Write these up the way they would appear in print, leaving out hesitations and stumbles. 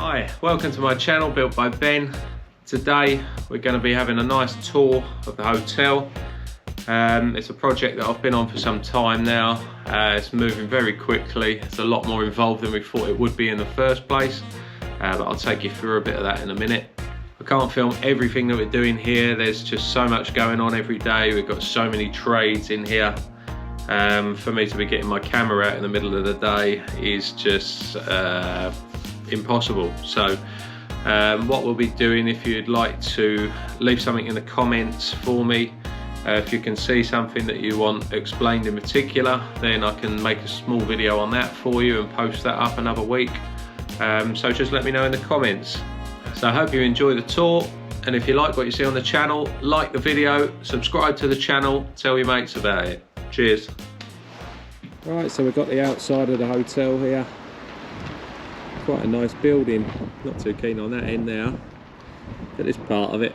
Hi, welcome to my channel Built by Ben. Today we're going to be having a nice tour of the hotel. It's a project that I've been on for some time now. It's moving very quickly. It's a lot more involved than we thought it would be in the first place, but I'll take you through a bit of that in a minute. I can't film everything that we're doing here. There's just so much going on every day. We've got so many trades in here. For me to be getting my camera out in the middle of the day is just impossible. So what we'll be doing, if you'd like to leave something in the comments for me, if you can see something that you want explained in particular, then I can make a small video on that for you and post that up another week. So just let me know in the comments. So I hope you enjoy the tour, and if you like what you see on the channel, like the video, subscribe to the channel, tell your mates about it. Cheers. Right, so we've got the outside of the hotel here. Quite a nice building. Not too keen on that end now, but this part of it,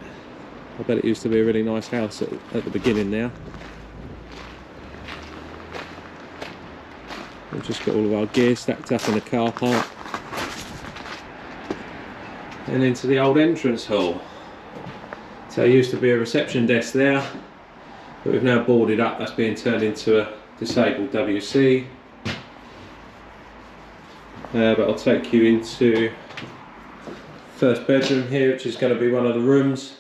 I bet it used to be a really nice house at the beginning now. We've just got all of our gear stacked up in the car park. And into the old entrance hall. So there used to be a reception desk there, but we've now boarded up. That's being turned into a disabled WC. But I'll take you into first bedroom here, which is going to be one of the rooms.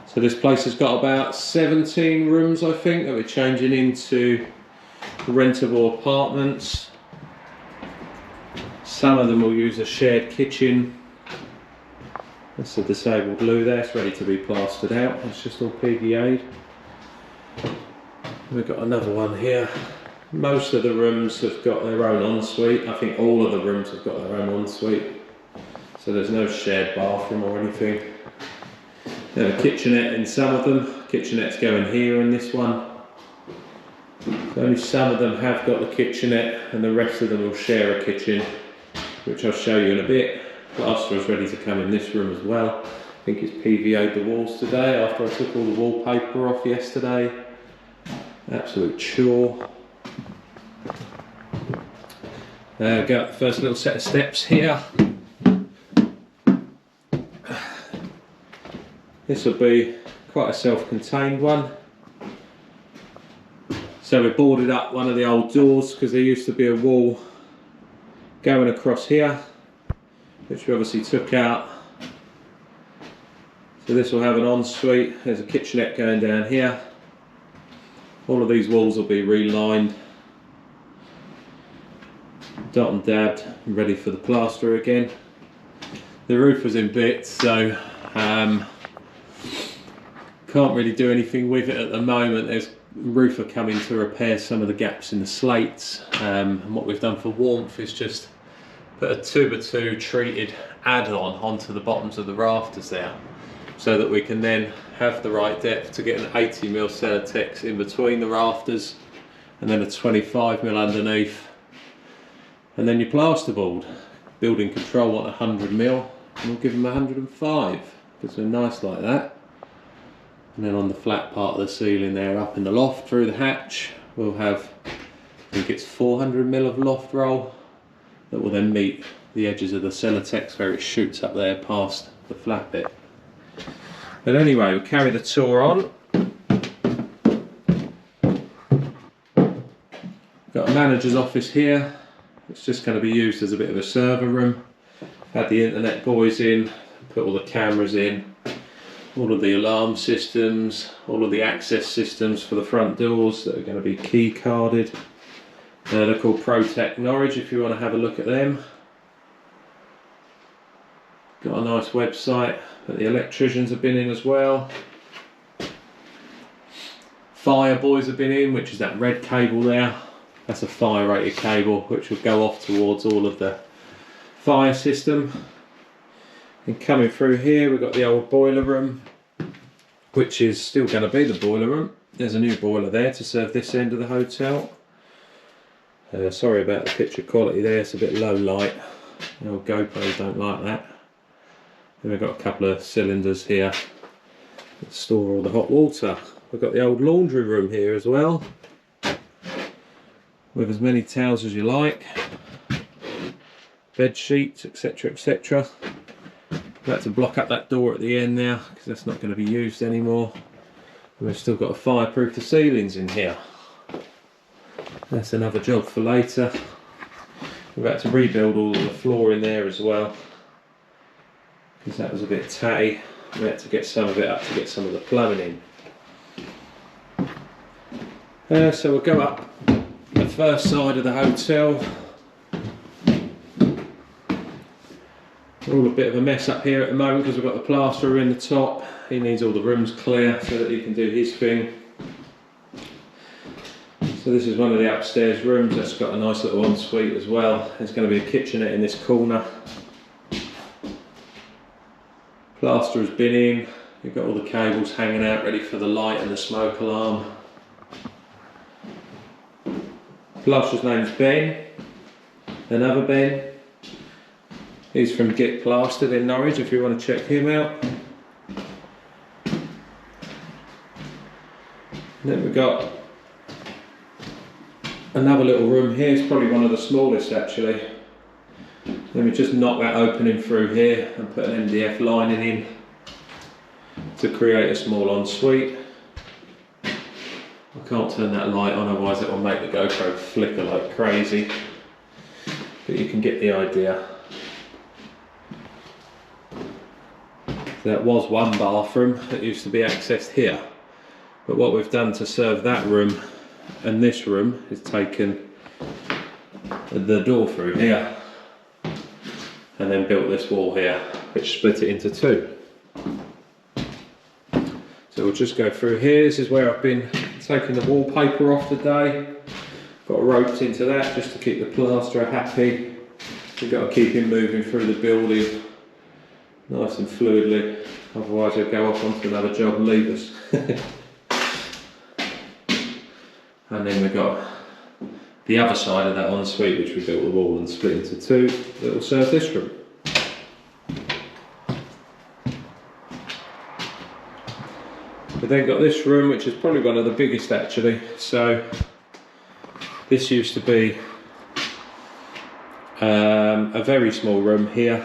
So this place has got about 17 rooms, I think, that we're changing into rentable apartments. Some of them will use a shared kitchen. That's the disabled loo there, it's ready to be plastered out. It's just all PVA'd. We've got another one here. Most of the rooms have got their own ensuite. I think all of the rooms have got their own ensuite. So there's no shared bathroom or anything. There's a kitchenette in some of them. Kitchenette's going here in this one. Only some of them have got the kitchenette, and the rest of them will share a kitchen, which I'll show you in a bit. Plaster is ready to come in this room as well. I think it's PVA'd the walls today after I took all the wallpaper off yesterday. Absolute chore. Got the first little set of steps here. This will be quite a self-contained one. So we boarded up one of the old doors because there used to be a wall going across here, which we obviously took out. So this will have an ensuite. There's a kitchenette going down here. All of these walls will be relined, dot and dabbed, and ready for the plaster again. The roof was in bits, so can't really do anything with it at the moment. There's a roofer coming to repair some of the gaps in the slates, and what we've done for warmth is just put a 2x2 treated add-on onto the bottoms of the rafters there, so that we can then have the right depth to get an 80mm Celotex in between the rafters, and then a 25mm underneath, and then your plasterboard. Building control want 100mm, and we'll give them 105 because they're nice like that. And then on the flat part of the ceiling there, up in the loft through the hatch, we'll have, I think it's 400mm of loft roll that will then meet the edges of the Celotex where it shoots up there past the flat bit. But anyway, we'll carry the tour on. Got a manager's office here. It's just going to be used as a bit of a server room. Had the internet boys in, put all the cameras in, all of the alarm systems, all of the access systems for the front doors that are going to be key carded. They're called ProTech Norwich if you want to have a look at them. Got a nice website that the electricians have been in as well. Fire boys have been in, which is that red cable there. That's a fire rated cable which will go off towards all of the fire system. And coming through here we've got the old boiler room, which is still going to be the boiler room. There's a new boiler there to serve this end of the hotel. Sorry about the picture quality there, it's a bit low light. The old GoPros don't like that. Then we've got a couple of cylinders here that store all the hot water. We've got the old laundry room here as well, with as many towels as you like. bed sheets, etc, etc. We had to block up that door at the end now because that's not going to be used anymore. And we've still got to fireproof the ceilings in here. That's another job for later. We've had to rebuild all of the floor in there as well because that was a bit tatty. We had to get some of it up to get some of the plumbing in. So we'll go up the first side of the hotel. We're all a bit of a mess up here at the moment because we've got the plasterer in the top. He needs all the rooms clear so that he can do his thing. So this is one of the upstairs rooms. That's got a nice little ensuite as well. There's going to be a kitchenette in this corner. Plaster has been in. You've got all the cables hanging out ready for the light and the smoke alarm. Plasterer's name's Ben. Another Ben. He's from Get Plastered in Norwich if you want to check him out. And then we've got another little room here. It's probably one of the smallest actually. Then we just knock that opening through here and put an MDF lining in to create a small ensuite. I can't turn that light on, otherwise it will make the GoPro flicker like crazy. But you can get the idea. That was one bathroom that used to be accessed here. But what we've done to serve that room and this room is taken the door through here and then built this wall here, which split it into two. So we'll just go through here. This is where I've been taking the wallpaper off today. Got ropes into that just to keep the plasterer happy. We've got to keep him moving through the building nice and fluidly, otherwise he'll go off onto another job and leave us. And then we've got the other side of that ensuite, which we built the wall and split into two, that will serve this room. We've then got this room, which is probably one of the biggest actually. So this used to be a very small room here,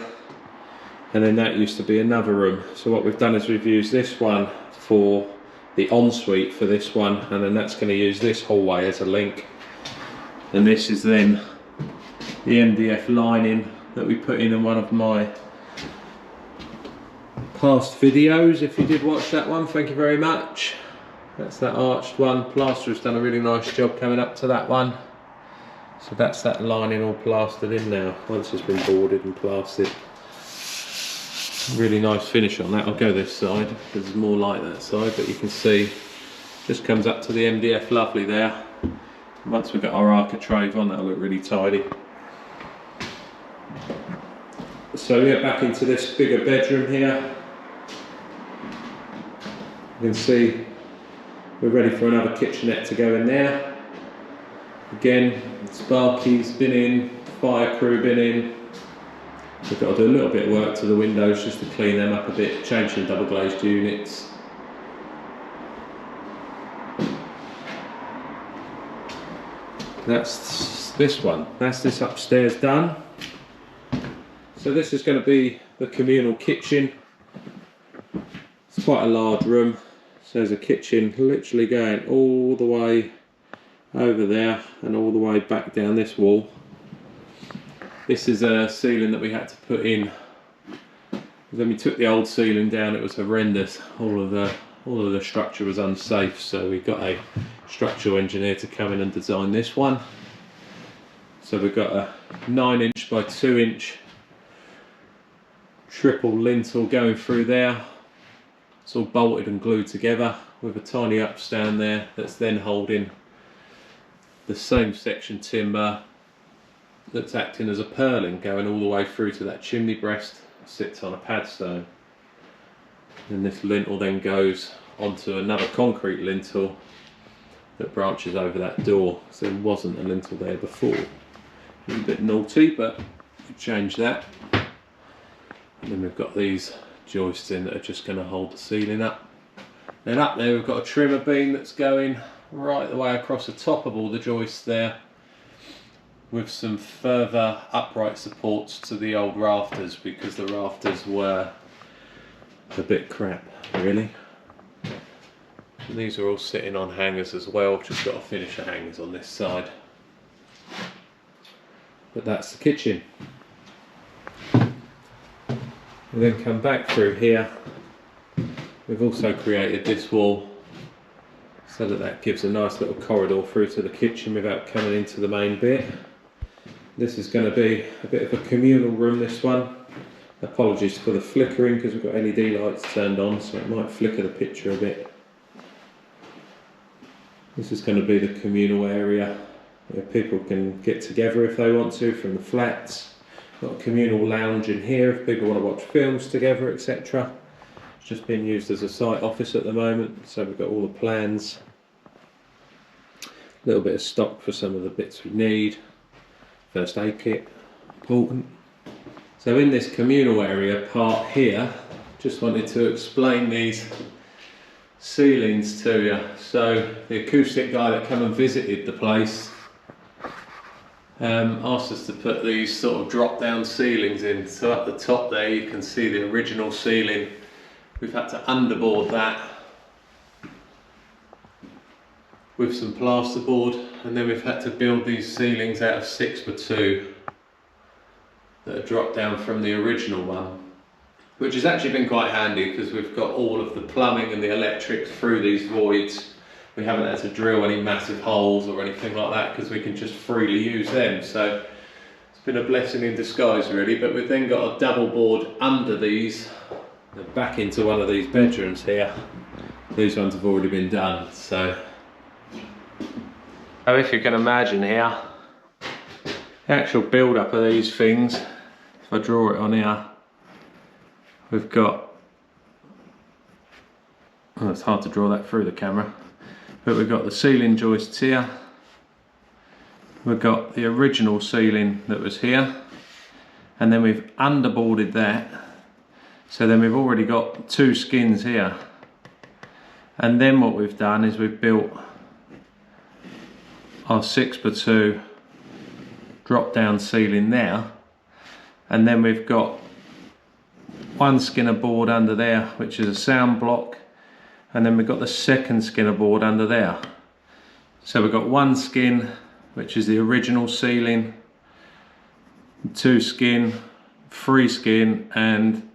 and then that used to be another room. So what we've done is we've used this one for the ensuite for this one, and then that's going to use this hallway as a link. And this is then the MDF lining that we put in one of my past videos. If you did watch that one, thank you very much. That's that arched one. Plasterer's done a really nice job coming up to that one. So that's that lining all plastered in now, once it's been boarded and plastered. Really nice finish on that. I'll go this side because there's more light that side, but you can see this comes up to the MDF lovely there. Once we've got our architrave on, that'll look really tidy. So we get back into this bigger bedroom here. You can see we're ready for another kitchenette to go in there. Again, Sparky's been in, fire crew been in. We've got to do a little bit of work to the windows just to clean them up a bit, change the double glazed units. That's this one, that's this upstairs done. So this is going to be the communal kitchen. It's quite a large room, so there's a kitchen literally going all the way over there and all the way back down this wall. This is a ceiling that we had to put in. When we took the old ceiling down, it was horrendous. All of the structure was unsafe, so we got a structural engineer to come in and design this one. So we've got a 9" by 2" triple lintel going through there. It's all bolted and glued together with a tiny upstand there that's then holding the same section timber that's acting as a purling going all the way through to that chimney breast. It sits on a padstone, and this lintel then goes onto another concrete lintel that branches over that door. So there wasn't a lintel there before. A little bit naughty, but we changed that. And then we've got these joists in that are just going to hold the ceiling up. Then up there we've got a trimmer beam that's going right the way across the top of all the joists there. with some further upright supports to the old rafters, because the rafters were a bit crap really. And these are all sitting on hangers as well. I've just got to finish the hangers on this side. But that's the kitchen. We then come back through here. We've also created this wall so that gives a nice little corridor through to the kitchen without coming into the main bit. This is going to be a bit of a communal room, this one. Apologies for the flickering because we've got LED lights turned on, so it might flicker the picture a bit. This is going to be the communal area where people can get together if they want to from the flats. Got a communal lounge in here if people want to watch films together, etc. It's just being used as a site office at the moment, so we've got all the plans. A little bit of stock for some of the bits we need. First aid kit, important. So in this communal area part here, just wanted to explain these ceilings to you. So the acoustic guy that came and visited the place asked us to put these sort of drop down ceilings in. So at the top there you can see the original ceiling. We've had to underboard that with some plasterboard, and then we've had to build these ceilings out of 6x2 that are dropped down from the original one, which has actually been quite handy because we've got all of the plumbing and the electrics through these voids. We haven't had to drill any massive holes or anything like that because we can just freely use them. So it's been a blessing in disguise really. But we've then got a double board under these and back into one of these bedrooms here. These ones have already been done. So if you can imagine here, the actual build up of these things, if I draw it on here, we've got, well, it's hard to draw that through the camera, but we've got the ceiling joists here, we've got the original ceiling that was here, and then we've underboarded that, so then we've already got 2 skins here, and then what we've done is we've built our 6x2 drop down ceiling there, and then we've got 1 skinner board under there which is a sound block, and then we've got the second skinner board under there. So we've got 1 skin which is the original ceiling, 2 skin, 3 skin, and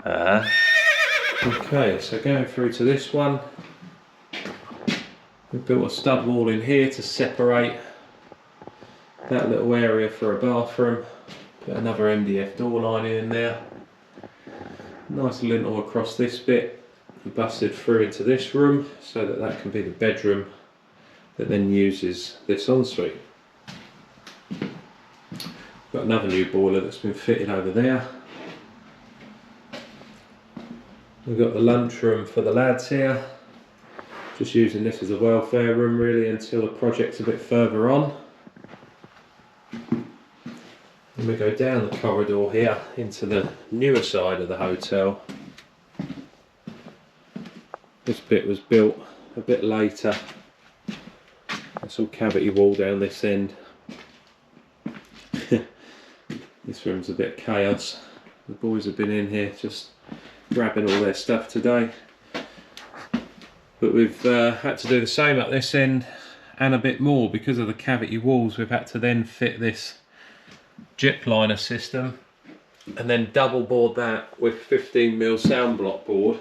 okay, so going through to this one, we've built a stud wall in here to separate that little area for a bathroom. Put another MDF door lining in there. Nice lintel across this bit and busted through into this room so that can be the bedroom that then uses this ensuite. Got another new boiler that's been fitted over there. We've got the lunchroom for the lads here. Just using this as a welfare room really until the project's a bit further on. And we go down the corridor here into the newer side of the hotel. This bit was built a bit later. That's all cavity wall down this end. This room's a bit chaos. The boys have been in here just grabbing all their stuff today. But we've had to do the same at this end and a bit more because of the cavity walls. We've had to then fit this jet liner system and then double board that with 15mm sound block board.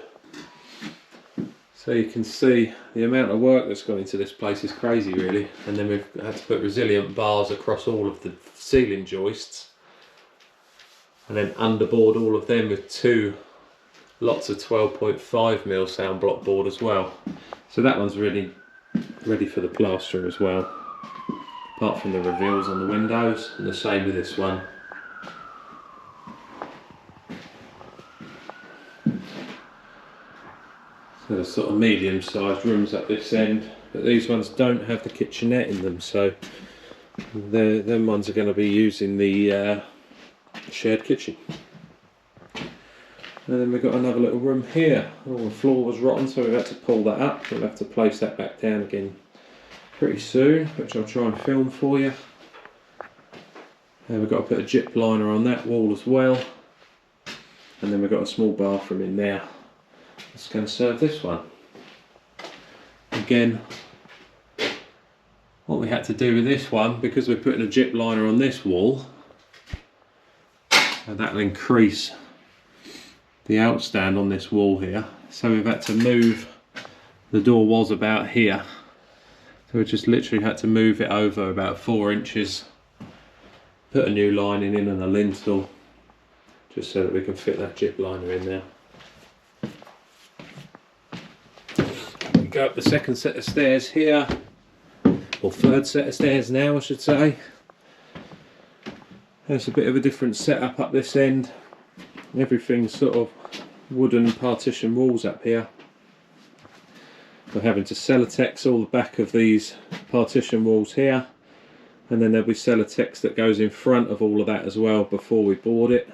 So you can see the amount of work that's gone into this place is crazy really. And then we've had to put resilient bars across all of the ceiling joists and then underboard all of them with 2 lots of 12.5mm sound block board as well. So that one's really ready for the plaster as well, apart from the reveals on the windows, and the same with this one. So there's sort of medium sized rooms at this end, but these ones don't have the kitchenette in them, so them ones are going to be using the shared kitchen. And then we've got another little room here. All the floor was rotten, so we've had to pull that up. We'll have to place that back down again pretty soon, which I'll try and film for you. And we've got to put a gyp liner on that wall as well, and then we've got a small bathroom in there that's going to serve this one. Again, what we had to do with this one, because we're putting a gyp liner on this wall, and that'll increase the outstand on this wall here, so we've had to move, the door was about here, so we just literally had to move it over about 4 inches, put a new lining in and a lintel, just so that we can fit that gyp liner in there. We go up the second set of stairs here, or third set of stairs now I should say. There's a bit of a different setup up this end. Everything's sort of wooden partition walls up here. We're having to sellotex all the back of these partition walls here, and then there'll be sellotex that goes in front of all of that as well before we board it.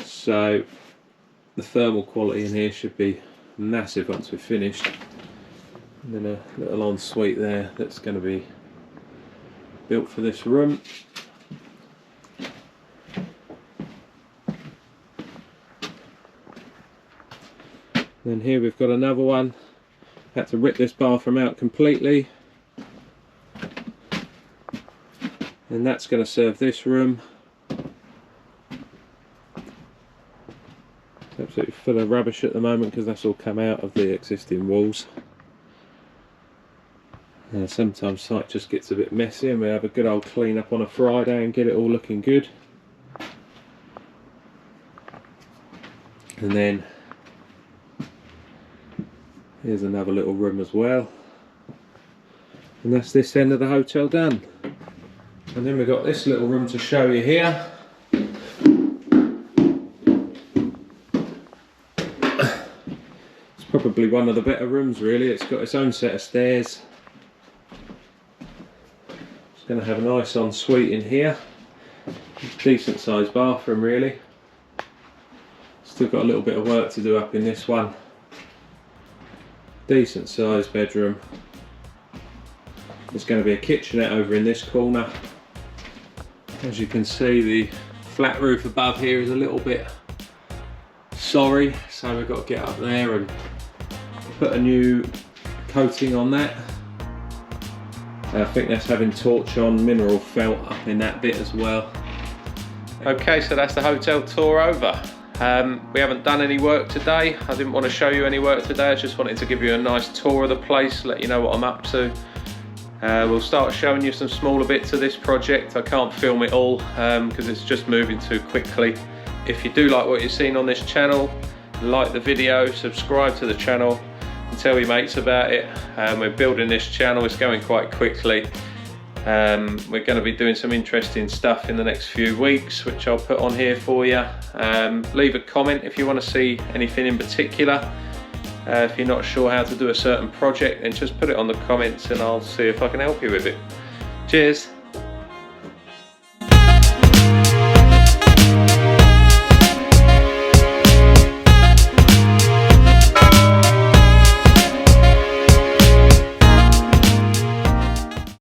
So the thermal quality in here should be massive once we've finished. And then a little ensuite there that's going to be built for this room. Then here we've got another one. Had to rip this bathroom out completely, and that's going to serve this room. It's absolutely full of rubbish at the moment because that's all come out of the existing walls. Sometimes site just gets a bit messy, and we have a good old clean up on a Friday and get it all looking good. And then here's another little room as well, and that's this end of the hotel done. And then we've got this little room to show you here. It's probably one of the better rooms really. It's got its own set of stairs. It's going to have a nice ensuite in here. Decent sized bathroom really. Still got a little bit of work to do up in this one. Decent sized bedroom. There's going to be a kitchenette over in this corner. As you can see, the flat roof above here is a little bit sorry, so we've got to get up there and put a new coating on that. I think that's having torch on mineral felt up in that bit as well. Okay, so that's the hotel tour over. We haven't done any work today. I didn't want to show you any work today. I just wanted to give you a nice tour of the place, let you know what I'm up to. We'll start showing you some smaller bits of this project. I can't film it all because it's just moving too quickly. If you do like what you've seen on this channel, like the video, subscribe to the channel and tell your mates about it. We're building this channel, it's going quite quickly. We're going to be doing some interesting stuff in the next few weeks, which I'll put on here for you. Leave a comment if you want to see anything in particular. If you're not sure how to do a certain project, then just put it on the comments and I'll see if I can help you with it. Cheers!